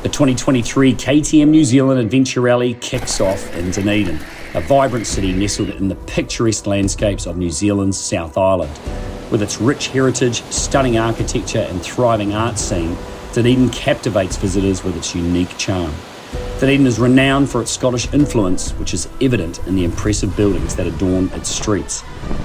The 2023 KTM New Zealand Adventure Rallye kicks off in Dunedin, a vibrant city nestled in the picturesque landscapes of New Zealand's South Island. With its rich heritage, stunning architecture and thriving arts scene, Dunedin captivates visitors with its unique charm. Dunedin is renowned for its Scottish influence, which is evident in the impressive buildings that adorn its streets.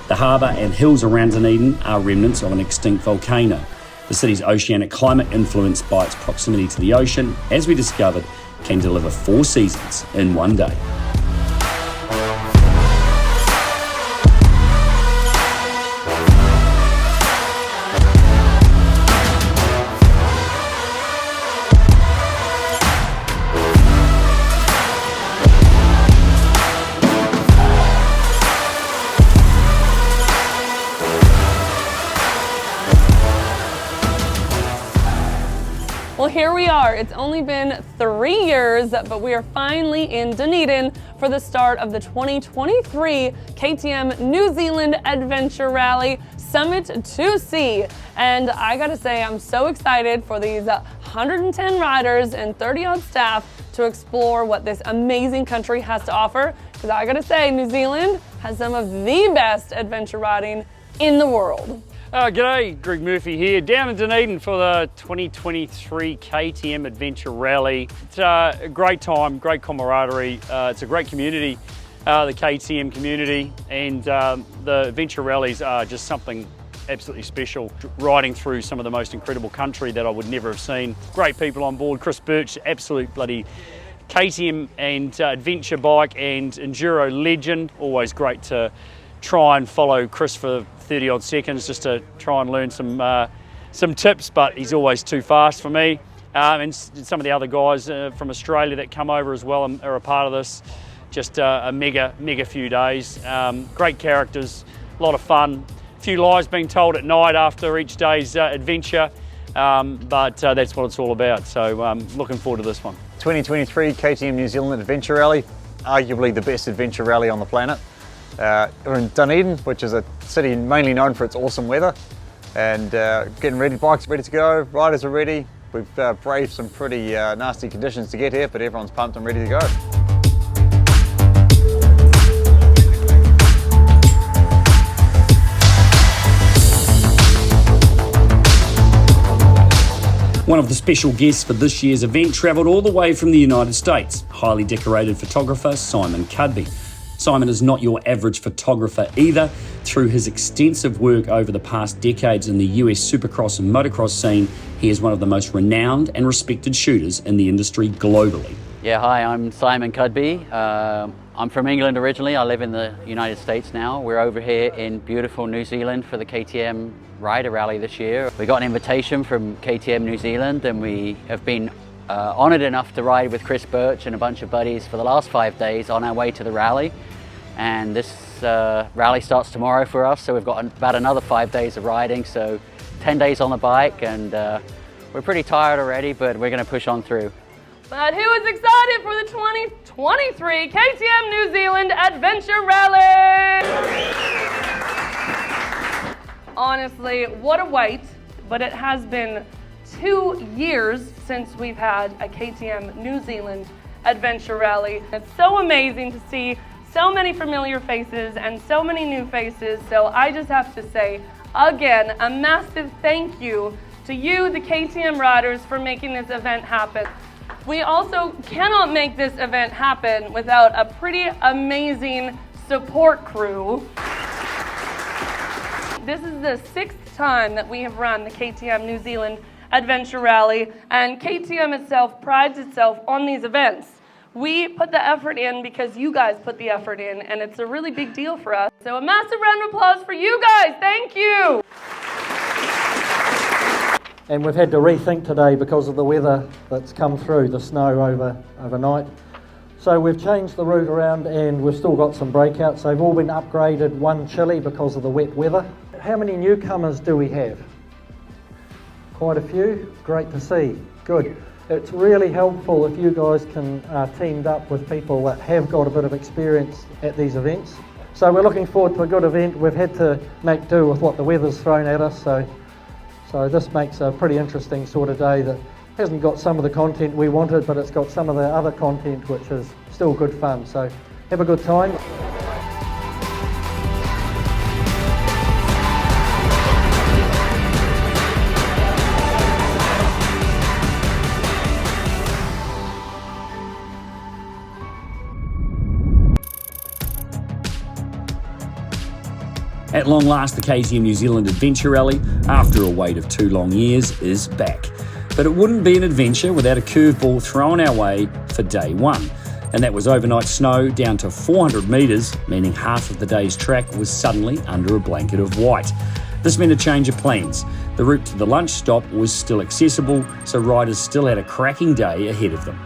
The harbour and hills around Dunedin are remnants of an extinct volcano. The city's oceanic climate, influenced by its proximity to the ocean, as we discovered, can deliver 4 seasons in one day. Well, here we are. It's only been 3 years, but we are finally in Dunedin for the start of the 2023 KTM New Zealand Adventure Rallye Summit 2C. And I gotta say, I'm so excited for these 110 riders and 30-odd staff to explore what this amazing country has to offer. Because I gotta say, New Zealand has some of the best adventure riding in the world. G'day, Greg Murphy here, down in Dunedin for the 2023 KTM Adventure Rallye. It's a great time, great camaraderie. It's a great community, the KTM community, and the Adventure Rallies are just something absolutely special. Riding through some of the most incredible country that I would never have seen. Great people on board. Chris Birch, absolute bloody KTM and adventure bike and enduro legend. Always great to try and follow Chris for 30-odd seconds just to try and learn some tips, but he's always too fast for me. And some of the other guys from Australia that come over as well are a part of this. Just a mega few days. Great characters, a lot of fun. A few lies being told at night after each day's adventure, but that's what it's all about. So looking forward to this one. 2023 KTM New Zealand Adventure Rallye, arguably the best adventure rally on the planet. We're in Dunedin, which is a city mainly known for its awesome weather, and getting ready, bikes ready to go, riders are ready. We've braved some pretty nasty conditions to get here, but everyone's pumped and ready to go. One of the special guests for this year's event travelled all the way from the United States, highly decorated photographer Simon Cudby. Simon is not your average photographer either. Through his extensive work over the past decades in the US supercross and motocross scene, he is one of the most renowned and respected shooters in the industry globally. Yeah, hi, I'm Simon Cudby. I'm from England originally. I live in the United States now. We're over here in beautiful New Zealand for the KTM Rider Rally this year. We got an invitation from KTM New Zealand, and we have been honoured enough to ride with Chris Birch and a bunch of buddies for the last 5 days on our way to the rally. And this rally starts tomorrow for us, so we've got about another 5 days of riding, so 10 days on the bike, and we're pretty tired already, but we're going to push on through. But who is excited for the 2023 KTM New Zealand Adventure Rallye? Honestly, what a wait, but it has been 2 years since we've had a KTM New Zealand Adventure Rallye. It's so amazing to see so many familiar faces and so many new faces. So I just have to say, again, a massive thank you to you, the KTM riders, for making this event happen. We also cannot make this event happen without a pretty amazing support crew. This is the 6th time that we have run the KTM New Zealand Adventure Rallye, and KTM itself prides itself on these events. We put the effort in because you guys put the effort in, and it's a really big deal for us. So a massive round of applause for you guys. Thank you. And we've had to rethink today because of the weather that's come through, the snow overnight. So we've changed the route around, and we've still got some breakouts. They've all been upgraded, one chilly because of the wet weather. How many newcomers do we have? Quite a few. Great to see. Good. It's really helpful if you guys can teamed up with people that have got a bit of experience at these events. So we're looking forward to a good event. We've had to make do with what the weather's thrown at us, so this makes a pretty interesting sort of day that Hasn't got some of the content we wanted, but it's got some of the other content which is still good fun. So have a good time. At long last, the KTM New Zealand Adventure Rallye, after a wait of 2 long years, is back. But it wouldn't be an adventure without a curveball thrown our way for day one. And that was overnight snow down to 400 metres, meaning half of the day's track was suddenly under a blanket of white. This meant a change of plans. The route to the lunch stop was still accessible, so riders still had a cracking day ahead of them.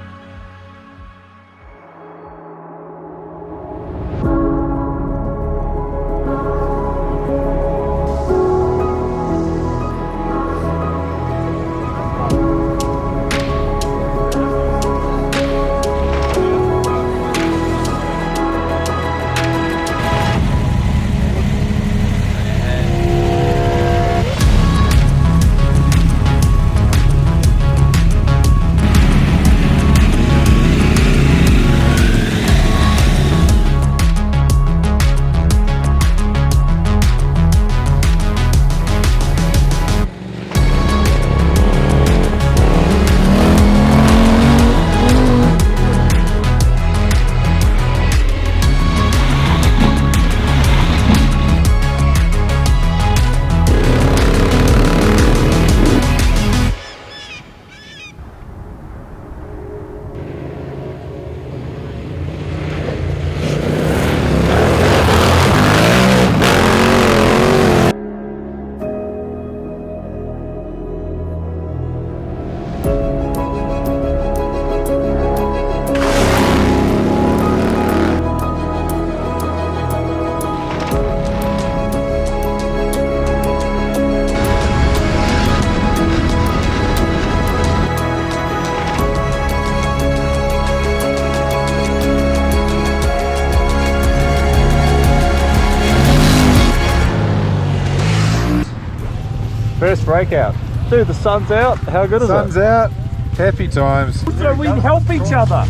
First breakout. Dude, the sun's out. How good is it? Sun's out. Happy times. So we help each other.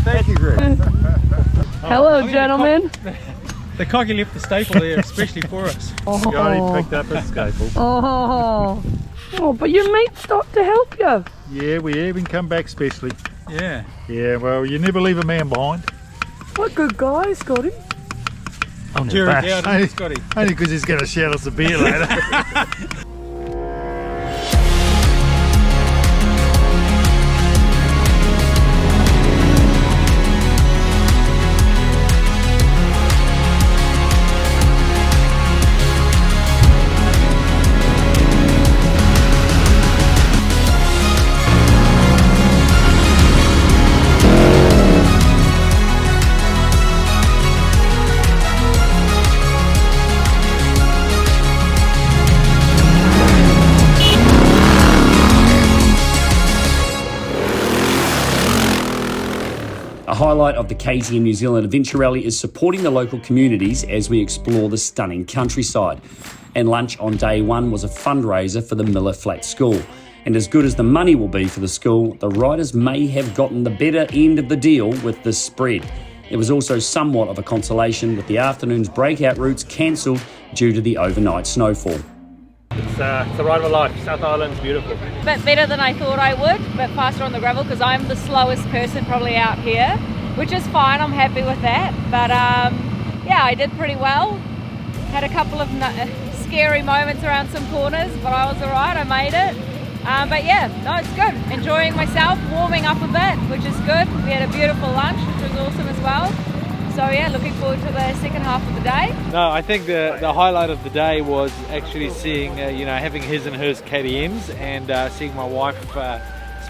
Thank you, Greg. Hello, gentlemen. The coggy left the staple there, especially for us. Scotty picked up his staple. Oh, but your mate stopped to help you. Yeah, we even come back specially. Yeah. Yeah, well, you never leave a man behind. What good guy, Scotty. Jerry Dowden, Scotty. Only because he's going to shout us a beer later. A highlight of the KTM New Zealand Adventure Rallye is supporting the local communities as we explore the stunning countryside. And lunch on day one was a fundraiser for the Miller Flat School. And as good as the money will be for the school, the riders may have gotten the better end of the deal with this spread. It was also somewhat of a consolation with the afternoon's breakout routes cancelled due to the overnight snowfall. It's the ride of a life. South Island's beautiful. A bit better than I thought I would, a bit faster on the gravel because I'm the slowest person probably out here, which is fine, I'm happy with that. But yeah, I did pretty well. Had a couple of scary moments around some corners, but I was alright, I made it. But yeah, no, it's good. Enjoying myself, warming up a bit, which is good. We had a beautiful lunch, which was awesome as well. So yeah, looking forward to the second half of the day. No, I think the highlight of the day was actually seeing, you know, having his and hers KTMs and seeing my wife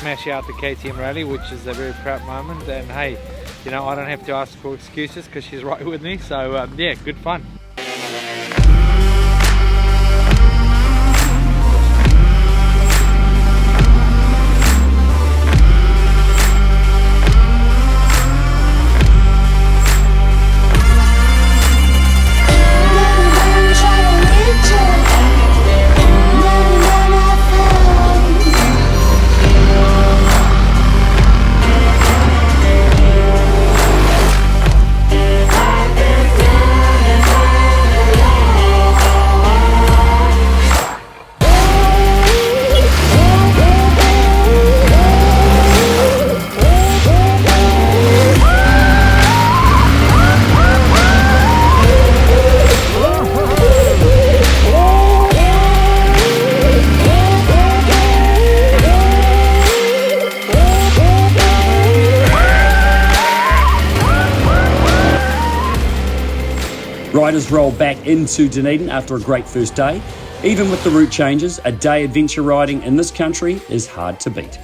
smash out the KTM Rallye, which is a very proud moment. And hey, you know, I don't have to ask for excuses because she's right with me. So yeah, good fun. riders roll back into Dunedin after a great first day. Even with the route changes, a day adventure riding in this country is hard to beat.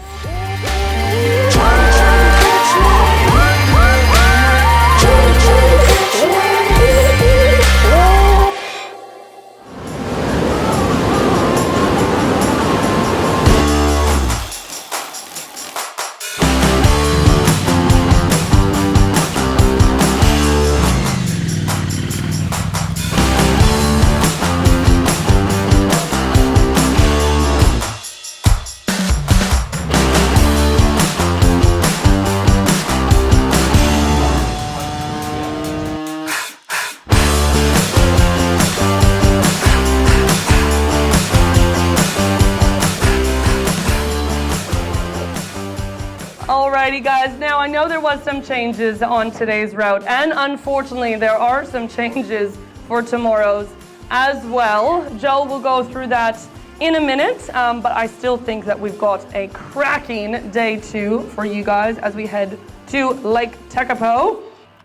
Alrighty guys, now I know there was some changes on today's route, and unfortunately there are some changes for tomorrow's as well. Joe will go through that in a minute, but I still think that we've got a cracking day 2 for you guys as we head to Lake Tekapo.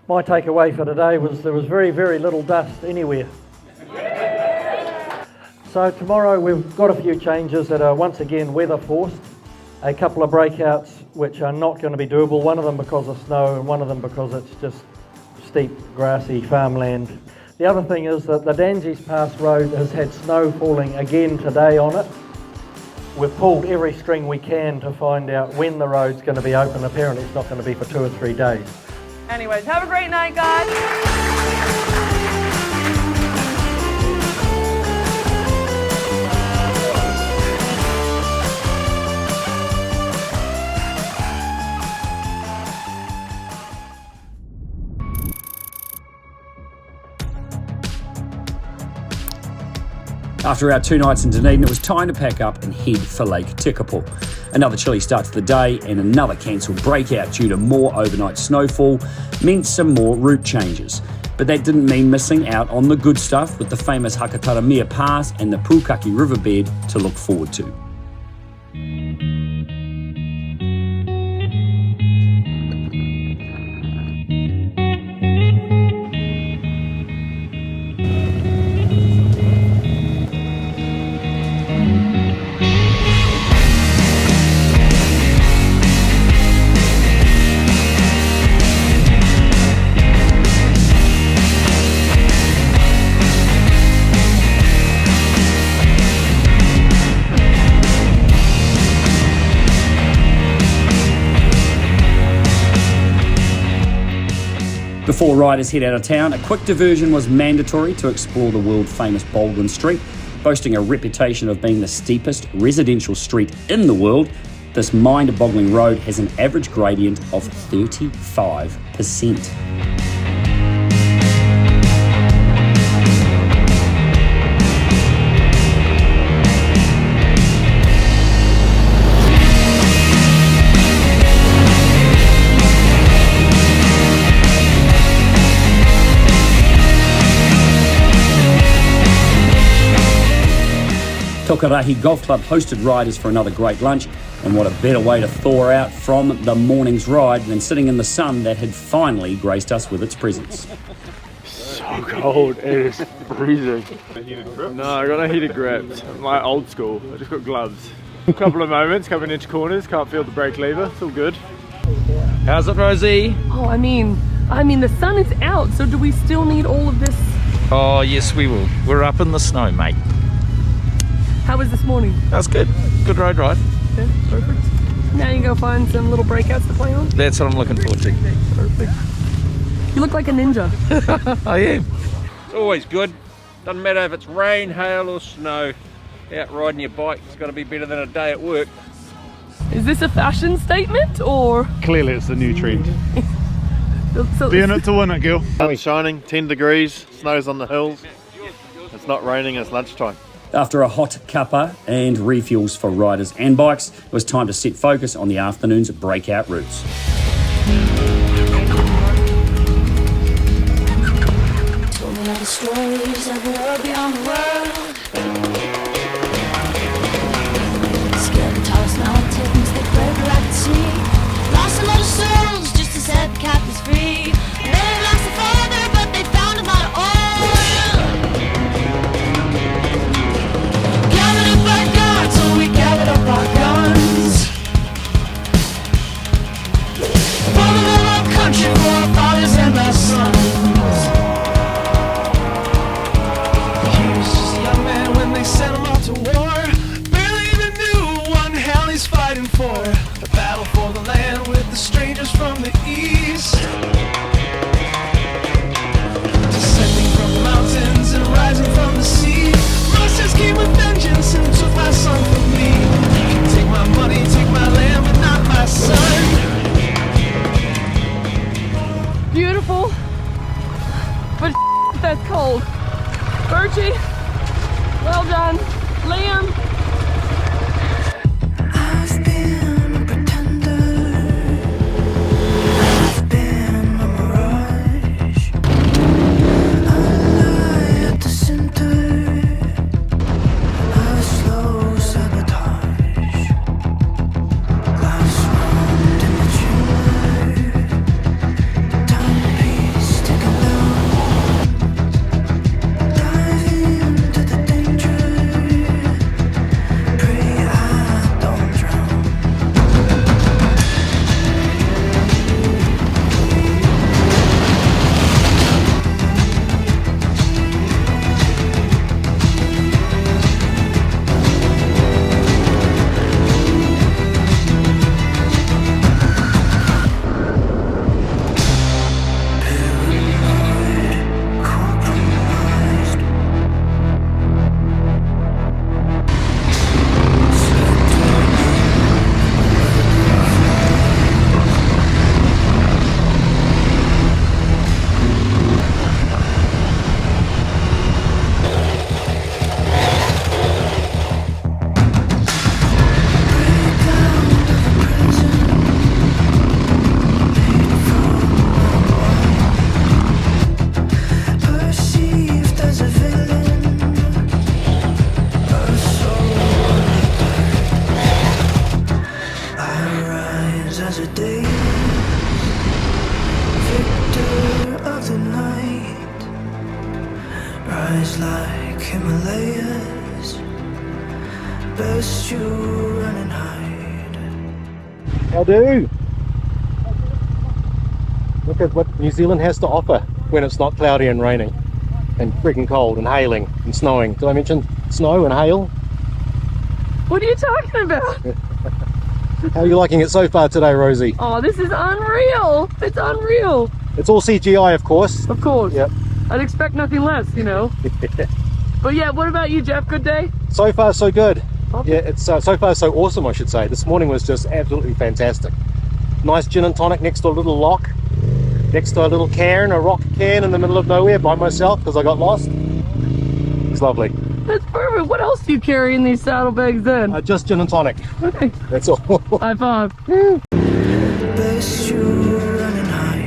My takeaway for today was there was very, very little dust anywhere. So tomorrow we've got a few changes that are once again weather forced. A couple of breakouts which are not going to be doable, one of them because of snow and one of them because it's just steep, grassy farmland. The other thing is that the Danges Pass Road has had snow falling again today on it. We've pulled every string we can to find out when the road's going to be open. Apparently it's not going to be for 2 or 3 days. Anyways, have a great night guys. After our 2 nights in Dunedin, it was time to pack up and head for Lake Tekapo. Another chilly start to the day and another cancelled breakout due to more overnight snowfall meant some more route changes. But that didn't mean missing out on the good stuff with the famous Hakataramia Pass and the Pukaki riverbed to look forward to. Before riders head out of town, a quick diversion was mandatory to explore the world-famous Baldwin Street. Boasting a reputation of being the steepest residential street in the world, this mind-boggling road has an average gradient of 35%. Tokarahi Golf Club hosted riders for another great lunch, and what a better way to thaw out from the morning's ride than sitting in the sun that had finally graced us with its presence. So cold, it is freezing. No, I got no heated grips. My old school, I just got gloves. A couple of moments, coming into corners, can't feel the brake lever, it's all good. How's it, Rosie? Oh, I mean the sun is out, so do we still need all of this? Oh yes we will. We're up in the snow, mate. How was this morning? That's good. Good road ride. Yeah, perfect. Now you go find some little breakouts to play on? That's what I'm looking forward to. Perfect. You look like a ninja. I am. It's always good. Doesn't matter if it's rain, hail or snow. Out riding your bike, it's got to be better than a day at work. Is this a fashion statement or? Clearly it's the new trend. So Be in it to win it, girl. Sun's shining, 10 degrees, snow's on the hills. It's not raining, it's lunchtime. After a hot cuppa and refuels for riders and bikes, it was time to set focus on the afternoon's breakout routes. Told me all the stories of the world beyond the world. Scared the tallest mountains, they break like the sea. Lost a lot of souls just to set the captives free. They lost a father, but they found a lot of oil. Well done. Liam. I've been a pretender. I've been a mirage. I lie at the center of slow sabotage. Glass wound in the chamber. Timepiece ticking down. Dive into the danger. Pray I don't drown. Compromised. Perceived as a villain, a soul. I rise as a day, victor of the night. Rise like Himalayas, best you run and hide. How do? Look at what New Zealand has to offer when it's not cloudy and raining and freaking cold and hailing and snowing. Did I mention snow and hail? What are you talking about? How are you liking it so far today, Rosie? Oh, this is unreal. It's unreal. It's all CGI, of course. Of course. Yep. I'd expect nothing less, you know. But yeah, what about you, Jeff? Good day? So far, so good. Yeah, it's so far so awesome, I should say. This morning was just absolutely fantastic. Nice gin and tonic next to a little lock, next to a little cairn, a rock cairn in the middle of nowhere by myself because I got lost. It's lovely. That's perfect. What else do you carry in these saddlebags then? Just gin and tonic. Okay. That's all. High five. Best you run and hide.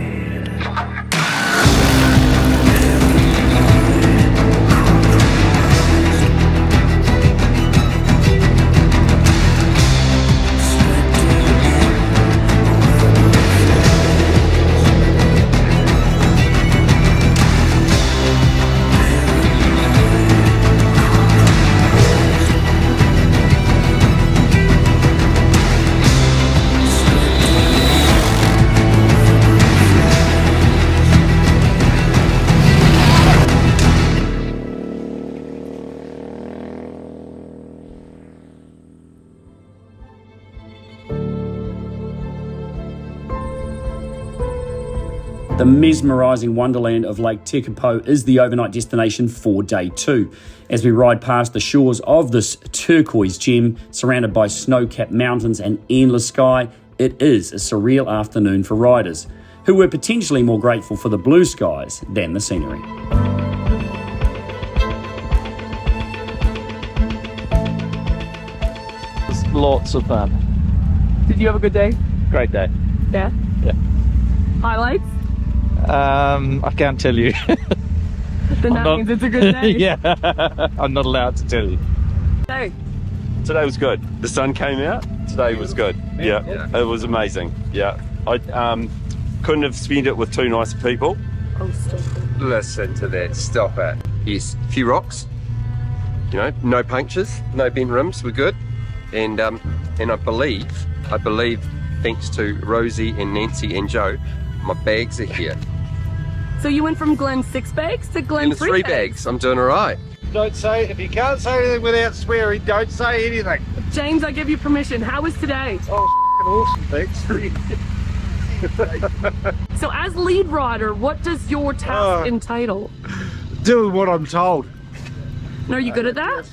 The mesmerising wonderland of Lake Tekapo is the overnight destination for day 2. As we ride past the shores of this turquoise gem, surrounded by snow-capped mountains and endless sky, it is a surreal afternoon for riders, who were potentially more grateful for the blue skies than the scenery. Lots of fun. Did you have a good day? Great day. Yeah? Yeah. Highlights? I can't tell you. Then that means it's a good day. Yeah, I'm not allowed to tell you. Hey. Today was good. The sun came out. Today was good. Yeah, it was amazing. Yeah, I couldn't have spent it with two nicer people. Oh, stop it. Listen to that. Stop it. Yes, a few rocks. You know, no punctures, no bent rims. We're good. And I believe, thanks to Rosie and Nancy and Joe, my bags are here. So you went from Glen 6 bags to Glen 3 bags. I'm doing all right. Don't say, if you can't say anything without swearing, don't say anything. James, I give you permission. How was today? Oh, awesome, thanks. So as lead rider, what does your task entail? Doing what I'm told. And are you good at that?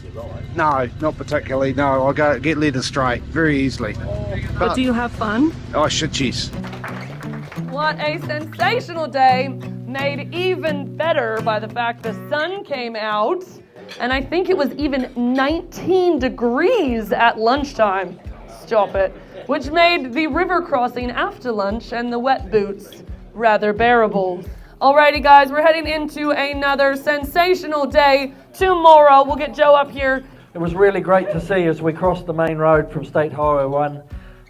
No, not particularly. No, I get led astray very easily. But do you have fun? Oh, shit, yes. What a sensational day, made even better by the fact the sun came out. and I think it was even 19 degrees at lunchtime. Stop it. Which made the river crossing after lunch and the wet boots rather bearable. Alrighty guys, we're heading into another sensational day tomorrow. We'll get Joe up here. It was really great to see as we crossed the main road from State Highway 1,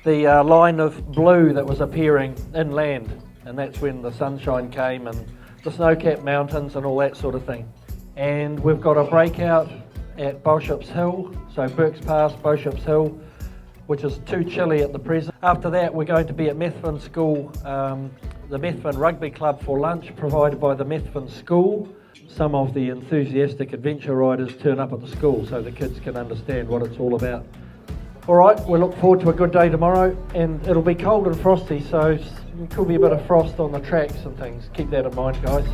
the line of blue that was appearing inland, and that's when the sunshine came and the snow-capped mountains and all that sort of thing. And we've got a breakout at Bishop's Hill, so Burke's Pass, Bishop's Hill, which is too chilly at the present. After that, we're going to be at Methven School, the Methven Rugby Club for lunch provided by the Methven School. Some of the enthusiastic adventure riders turn up at the school so the kids can understand what it's all about. All right, we look forward to a good day tomorrow, and it'll be cold and frosty, so there could be a bit of frost on the tracks and things. Keep that in mind, guys.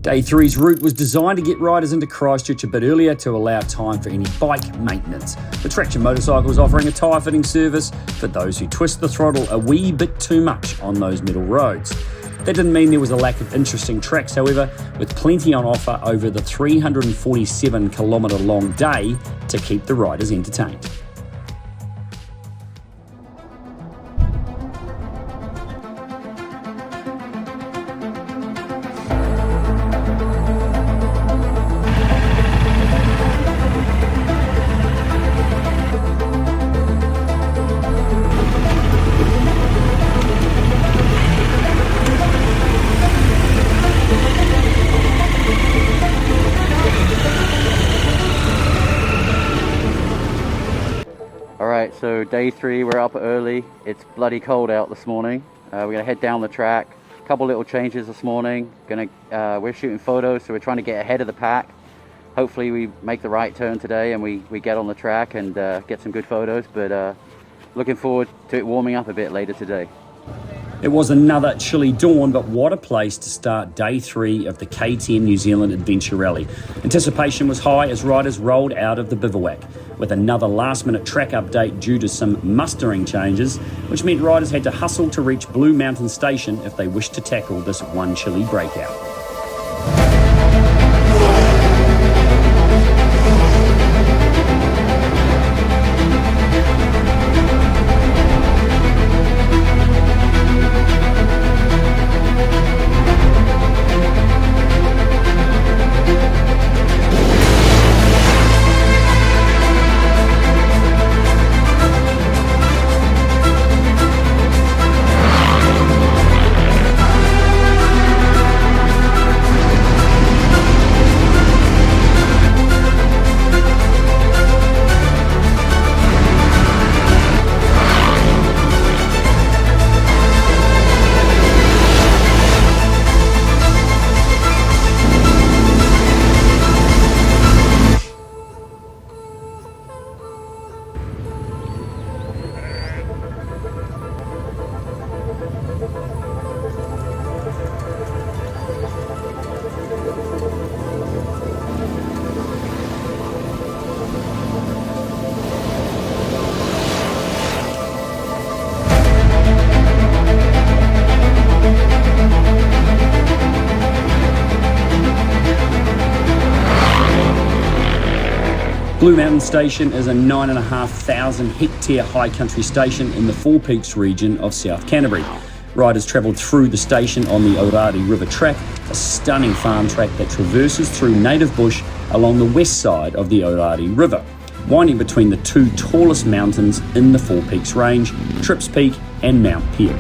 Day 3's route was designed to get riders into Christchurch a bit earlier to allow time for any bike maintenance. The Traction Motorcycle was offering a tyre fitting service for those who twist the throttle a wee bit too much on those middle roads. That didn't mean there was a lack of interesting tracks, however, with plenty on offer over the 347 kilometre long day to keep the riders entertained. Alright, so day 3, we're up early. It's bloody cold out this morning. We're going to head down the track. A couple little changes this morning. We're shooting photos, so we're trying to get ahead of the pack. Hopefully we make the right turn today and we get on the track and get some good photos, but looking forward to it warming up a bit later today. It was another chilly dawn, but what a place to start day 3 of the KTM New Zealand Adventure Rallye. Anticipation was high as riders rolled out of the bivouac, with another last-minute track update due to some mustering changes, which meant riders had to hustle to reach Blue Mountain Station if they wished to tackle this one chilly breakout. Blue Mountain Station is a 9,500 hectare high country station in the Four Peaks region of South Canterbury. Riders travelled through the station on the Aorari River track, a stunning farm track that traverses through native bush along the west side of the Aorari River, winding between the two tallest mountains in the Four Peaks range, Trips Peak and Mount Pearl.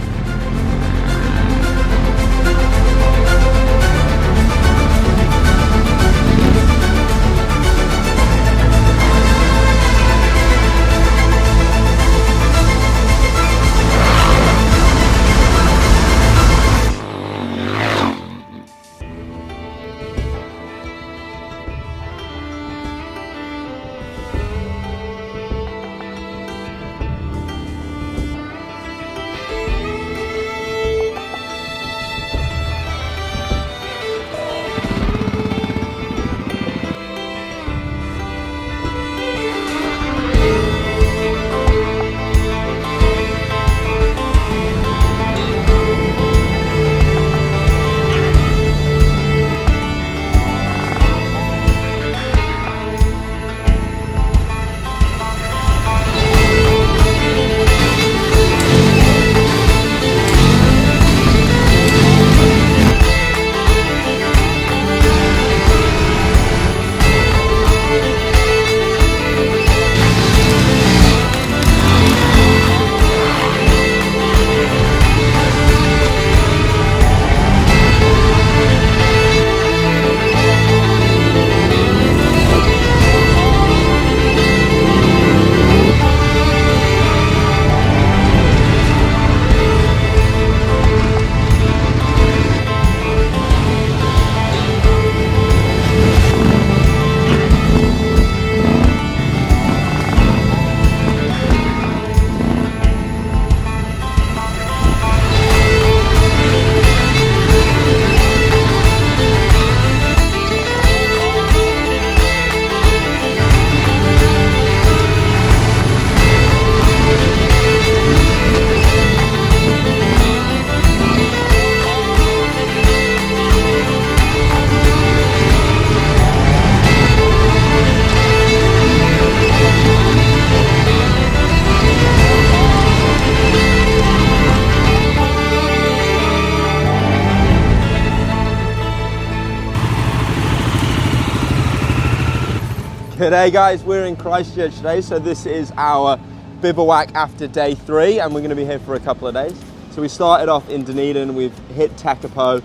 G'day guys, we're in Christchurch today, so this is our bivouac after day 3 and we're going to be here for a couple of days. So we started off in Dunedin, we've hit Tekapo.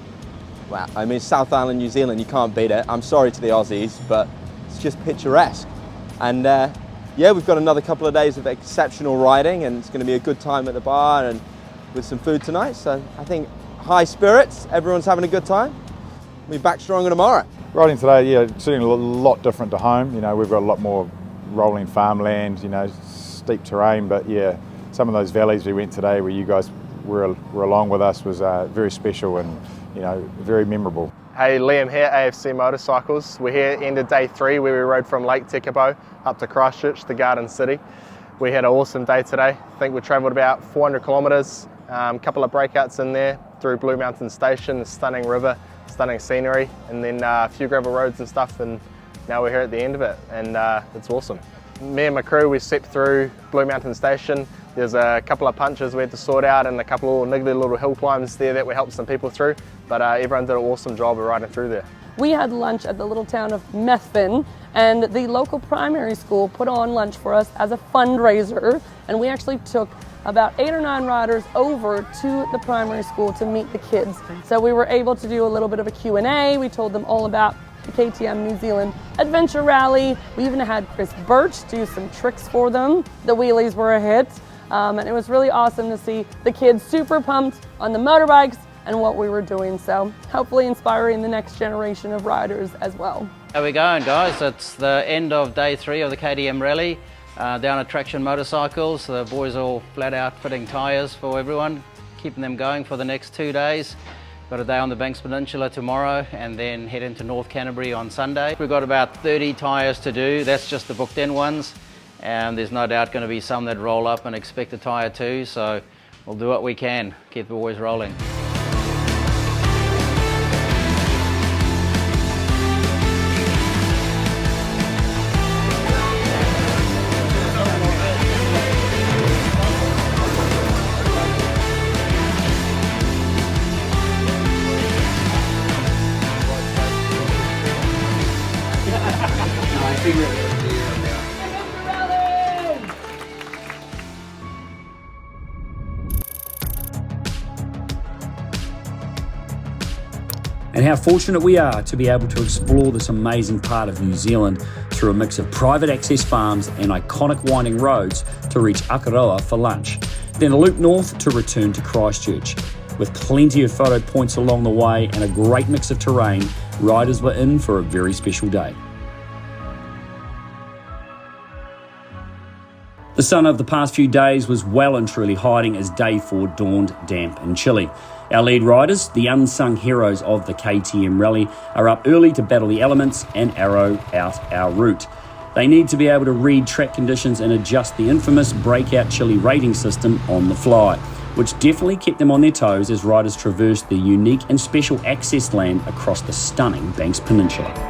Wow, I mean South Island, New Zealand, you can't beat it. I'm sorry to the Aussies, but it's just picturesque. And yeah, we've got another couple of days of exceptional riding and it's going to be a good time at the bar and with some food tonight. So I think high spirits, everyone's having a good time. We'll be back stronger tomorrow. Riding today, yeah, certainly a lot different to home. You know, we've got a lot more rolling farmland, you know, steep terrain, but yeah, some of those valleys we went today where you guys were along with us was very special and, you know, very memorable. Hey, Liam here, AFC Motorcycles. We're here end of day 3 where we rode from Lake Tekapo up to Christchurch, the Garden City. We had an awesome day today. I think we travelled about 400 kilometres, a couple of breakouts in there through Blue Mountain Station, the stunning river, stunning scenery, and then a few gravel roads and stuff, and now we're here at the end of it, and it's awesome. Me and my crew, we stepped through Blue Mountain Station. There's a couple of punches we had to sort out and a couple of niggly little hill climbs there that we helped some people through, but everyone did an awesome job of riding through there. We had lunch at the little town of Methven, and the local primary school put on lunch for us as a fundraiser, and we actually took about 8 or 9 riders over to the primary school to meet the kids. So we were able to do a little bit of a Q&A. We told them all about the KTM New Zealand Adventure Rallye. We even had Chris Birch do some tricks for them. The wheelies were a hit, and it was really awesome to see the kids super pumped on the motorbikes and what we were doing. So hopefully inspiring the next generation of riders as well. How we going, guys? It's the end of day 3 of the KTM Rallye. Down at Traction Motorcycles, the boys all flat out fitting tyres for everyone, keeping them going for the next 2 days. Got a day on the Banks Peninsula tomorrow and then head into North Canterbury on Sunday. We've got about 30 tyres to do, that's just the booked in ones, and there's no doubt going to be some that roll up and expect a tyre too, so we'll do what we can, keep the boys rolling. And how fortunate we are to be able to explore this amazing part of New Zealand through a mix of private access farms and iconic winding roads to reach Akaroa for lunch. Then a loop north to return to Christchurch. With plenty of photo points along the way and a great mix of terrain, riders were in for a very special day. The sun of the past few days was well and truly hiding as day 4 dawned damp and chilly. Our lead riders, the unsung heroes of the KTM Rallye, are up early to battle the elements and arrow out our route. They need to be able to read track conditions and adjust the infamous breakout chilly rating system on the fly, which definitely kept them on their toes as riders traversed the unique and special access land across the stunning Banks Peninsula.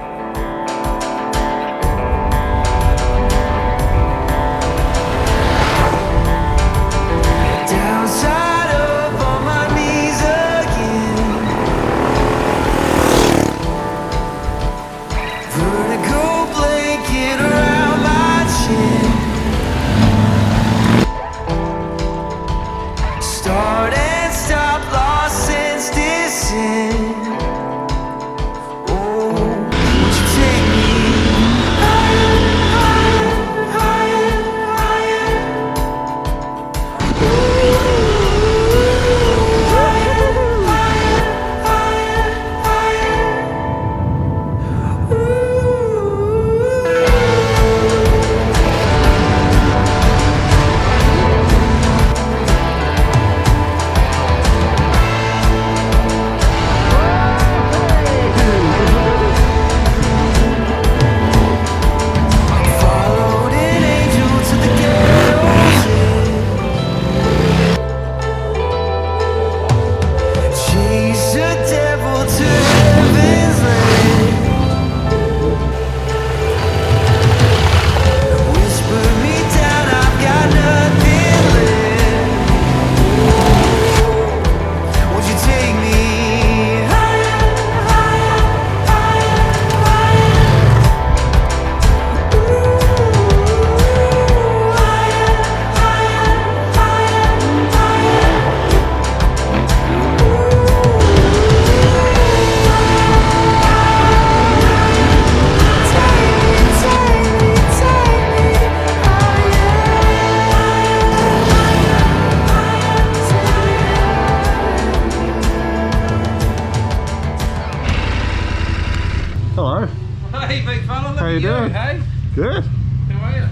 Good. How are you?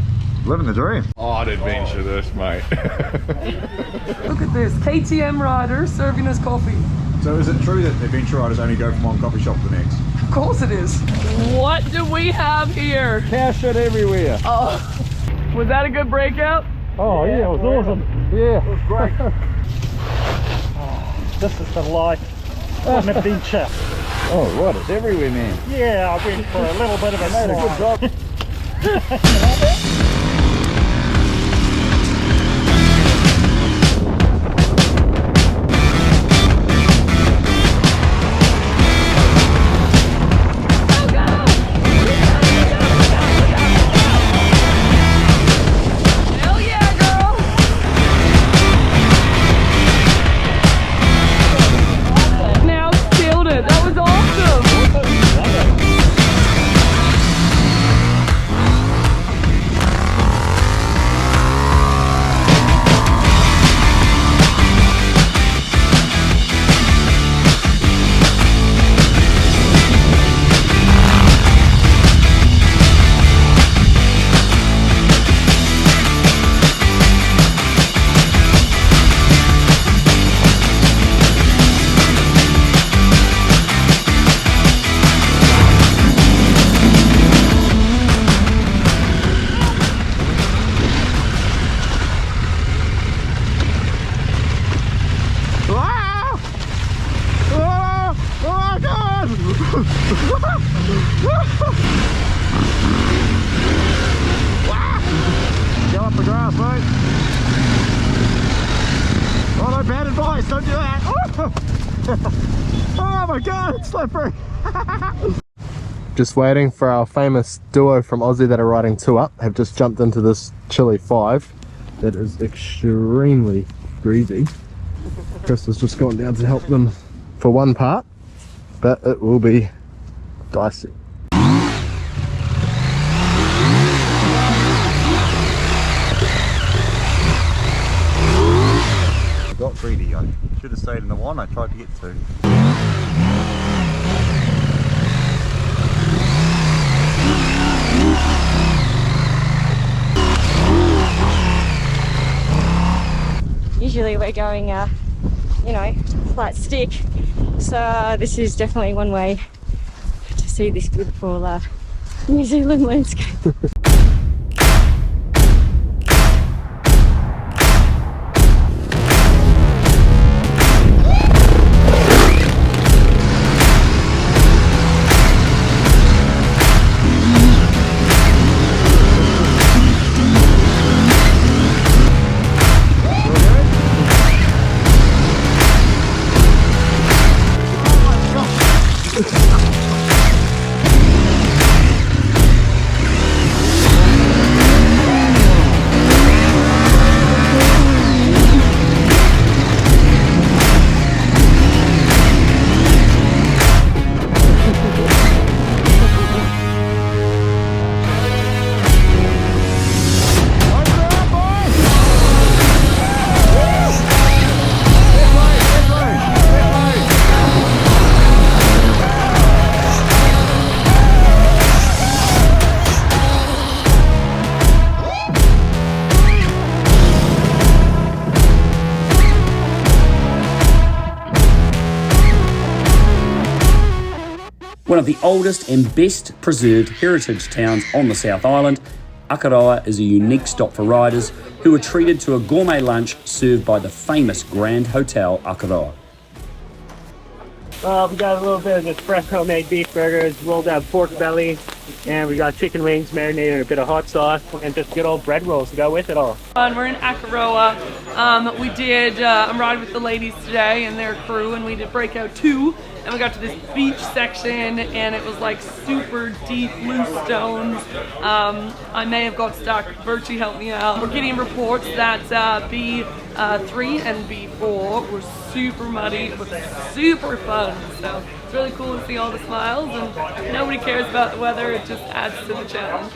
Living the dream. I'd adventure this, mate. Look at this, KTM rider serving us coffee. So is it true that adventure riders only go from one coffee shop to the next? Of course it is. What do we have here? Cow shit everywhere. Oh, was that a good breakout? Oh yeah, it was awesome. Yeah. It was great. This is the life. What an adventure. Oh, right, it's everywhere, man. Yeah, I went for a little bit of a Made a good job. Go up the grass, mate. Oh no, bad advice, don't do that. Oh my god, it's slippery. Just waiting for our famous duo from Aussie that are riding 2 up. Have just jumped into this chilly 5 that is extremely greasy. Chris has just gone down to help them for one part, but it will be dicey. Got greedy. I should have stayed in the one I tried to get to. Usually we're going, you know, flat stick. So this is definitely one way to see this beautiful New Zealand landscape. One of the oldest and best preserved heritage towns on the South Island, Akaroa is a unique stop for riders who are treated to a gourmet lunch served by the famous Grand Hotel Akaroa. We got a little bit of this fresh homemade beef burgers, rolled out pork belly, and we got chicken wings marinated in a bit of hot sauce, and just good old bread rolls to go with it all. We're in Akaroa. I'm riding with the ladies today and their crew, and we did breakout 2, and we got to this beach section, and it was like super deep, loose stones. I may have got stuck. Virtue helped me out. We're getting reports that B3 and B4 were super muddy, but super fun. So it's really cool to see all the smiles, and nobody cares about the weather. It just adds to the challenge.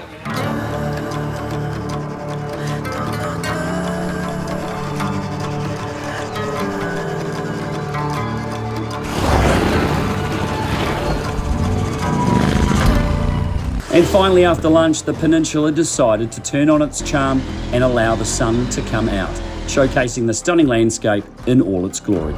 And finally, after lunch, the Peninsula decided to turn on its charm and allow the sun to come out, showcasing the stunning landscape in all its glory.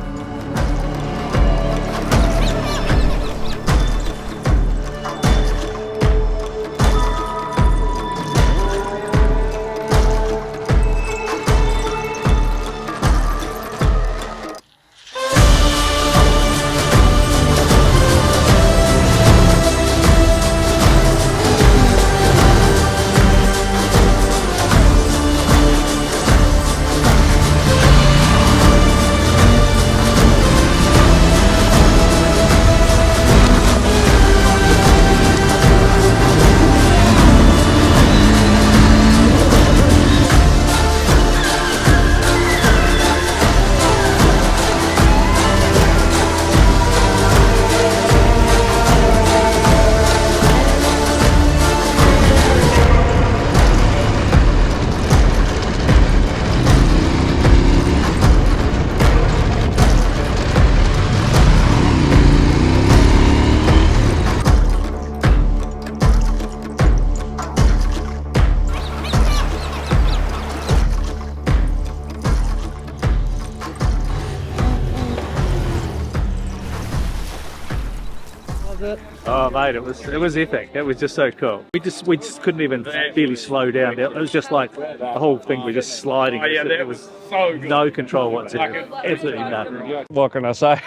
Oh mate, it was epic. It was just so cool. We just couldn't even barely slow down. It was just like the whole thing was just sliding. There was no control whatsoever. Absolutely nothing. What can I say?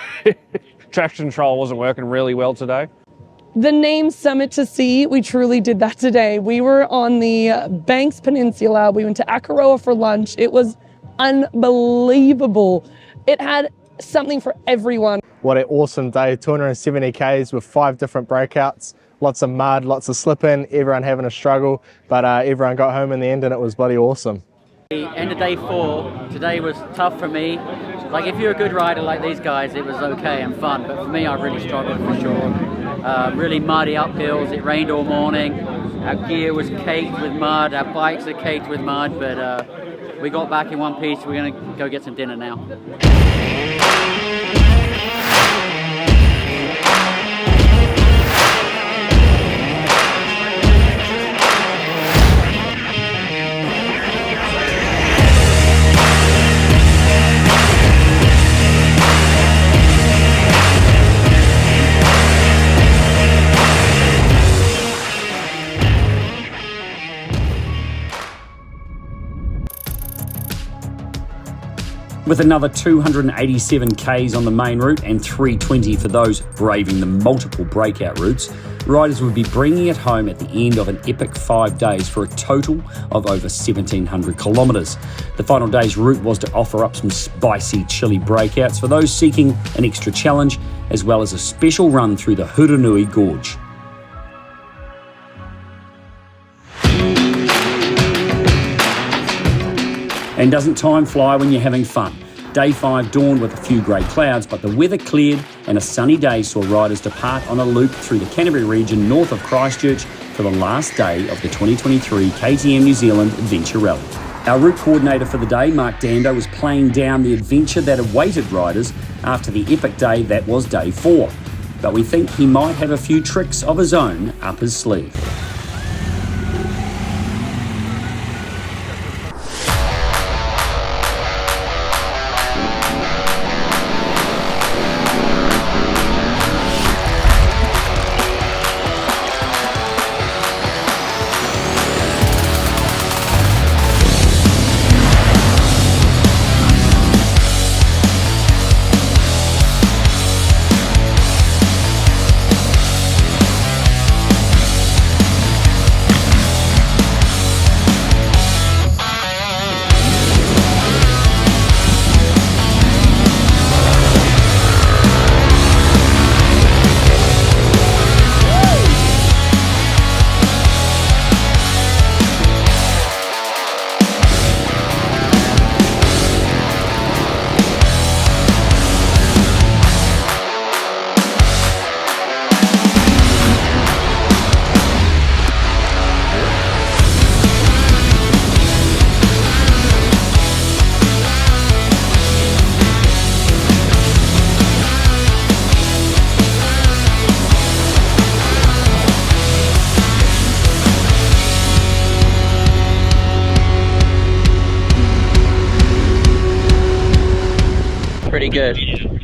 Traction control wasn't working really well today. The name Summit to Sea, we truly did that today. We were on the Banks Peninsula. We went to Akaroa for lunch. It was unbelievable. It had something for everyone. What an awesome day, 270 Ks with 5 different breakouts, lots of mud, lots of slipping, everyone having a struggle, but everyone got home in the end and it was bloody awesome. The end of day 4, today was tough for me. Like if you're a good rider like these guys, it was okay and fun, but for me I really struggled for sure. Really muddy uphills, it rained all morning, our gear was caked with mud, our bikes are caked with mud, but we got back in one piece. We're going to go get some dinner now. With another 287 Ks on the main route and 320 for those braving the multiple breakout routes, riders would be bringing it home at the end of an epic 5 days for a total of over 1,700 kilometres. The final day's route was to offer up some spicy chili breakouts for those seeking an extra challenge, as well as a special run through the Hurunui Gorge. And doesn't time fly when you're having fun? Day 5 dawned with a few grey clouds, but the weather cleared and a sunny day saw riders depart on a loop through the Canterbury region north of Christchurch for the last day of the 2023 KTM New Zealand Adventure Rallye. Our route coordinator for the day, Mark Dando, was playing down the adventure that awaited riders after the epic day that was day 4. But we think he might have a few tricks of his own up his sleeve. pretty good.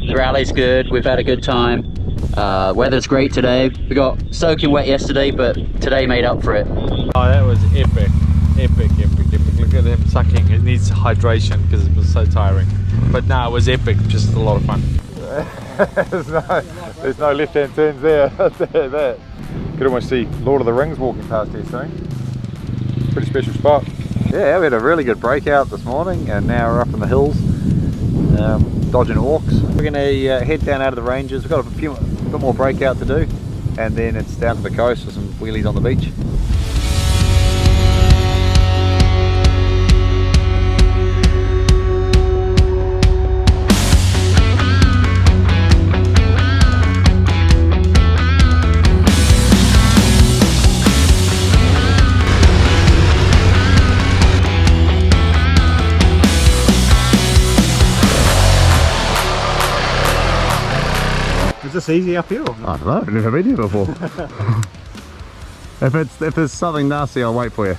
The rally's good, we've had a good time. Weather's great today. We got soaking wet yesterday, but today made up for it. Oh, that was epic. Epic. Look at him sucking. It needs hydration because it was so tiring. But no, it was epic. Just a lot of fun. there's no left-hand turns there. That. Could almost see Lord of the Rings walking past here soon. Pretty special spot. Yeah, we had a really good breakout this morning, and now we're up in the hills, dodging orcs. We're going to head down out of the ranges. We've got a bit more breakout to do, and then it's down to the coast for some wheelies on the beach. Is this easy uphill? I don't know, I've never been here before. If there's something nasty, I'll wait for you.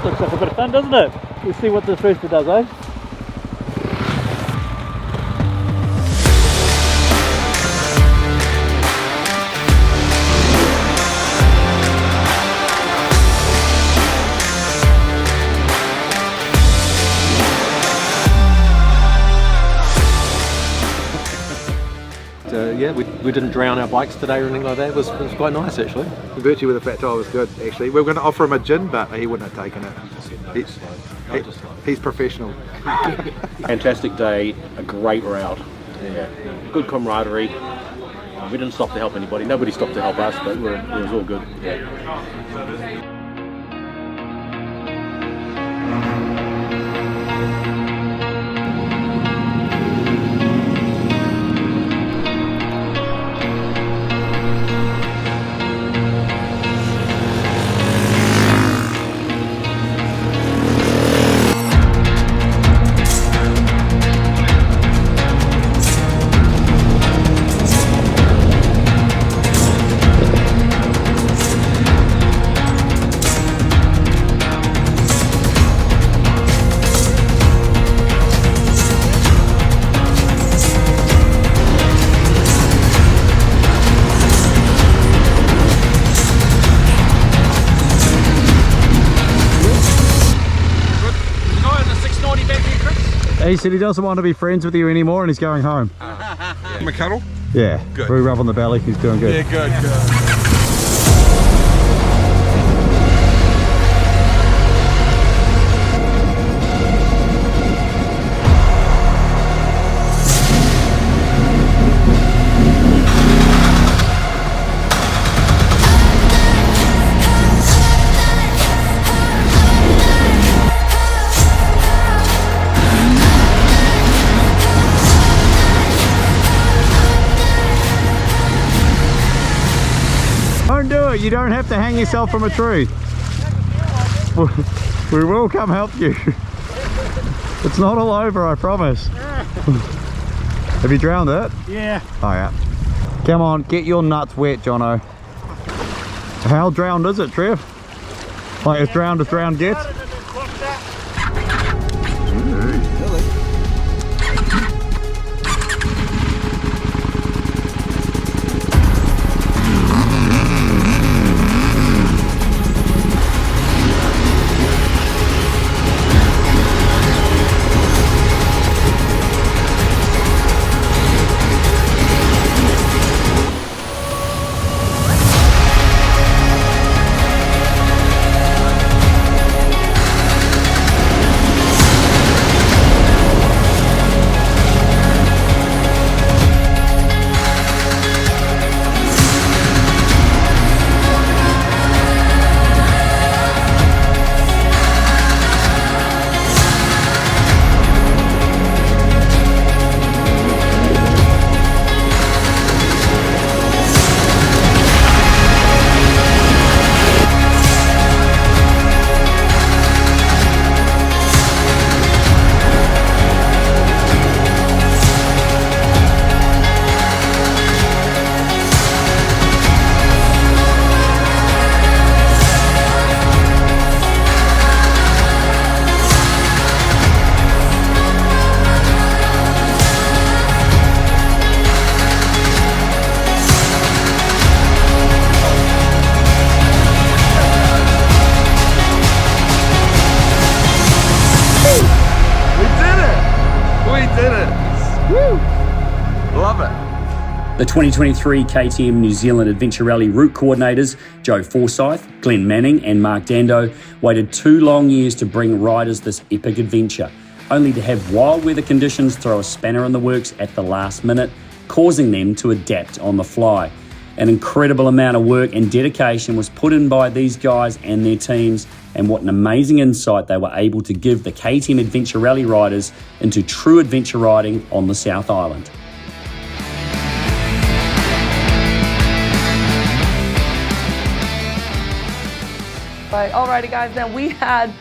Looks like a bit of fun, doesn't it? We'll see what this rooster does, eh? Yeah, we didn't drown our bikes today or anything like that. It was quite nice actually. Virtue with a fat tire was good actually. We were going to offer him a gin, but he wouldn't have taken it. He's professional. Fantastic day, a great route. Yeah, good camaraderie. We didn't stop to help anybody. Nobody stopped to help us, but it was all good. Yeah. He said he doesn't want to be friends with you anymore and he's going home. McCuddle? Yeah, good. We rub on the belly, he's doing good. Yeah, good. Don't do it, you don't have to hang yourself from a tree. We will come help you. It's not all over, I promise. Have you drowned it? Yeah. Oh yeah. Come on, get your nuts wet, Jono. How drowned is it, Trev? Like as drowned gets? We did it. Woo. Love it. The 2023 KTM New Zealand Adventure Rallye route coordinators, Joe Forsyth, Glenn Manning and Mark Dando, waited 2 long years to bring riders this epic adventure, only to have wild weather conditions throw a spanner in the works at the last minute, causing them to adapt on the fly. An incredible amount of work and dedication was put in by these guys and their teams, and what an amazing insight they were able to give the KTM Adventure Rallye riders into true adventure riding on the South Island. But alrighty guys, now we had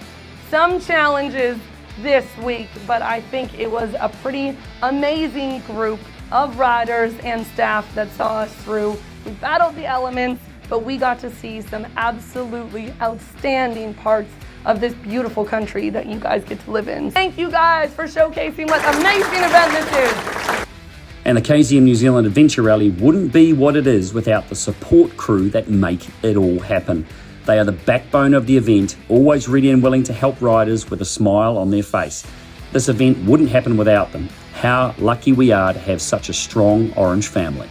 some challenges this week, but I think it was a pretty amazing group of riders and staff that saw us through. We battled the elements, but we got to see some absolutely outstanding parts of this beautiful country that you guys get to live in. Thank you guys for showcasing what an amazing event this is. And the KTM New Zealand Adventure Rallye wouldn't be what it is without the support crew that make it all happen. They are the backbone of the event, always ready and willing to help riders with a smile on their face. This event wouldn't happen without them. How lucky we are to have such a strong Orange family.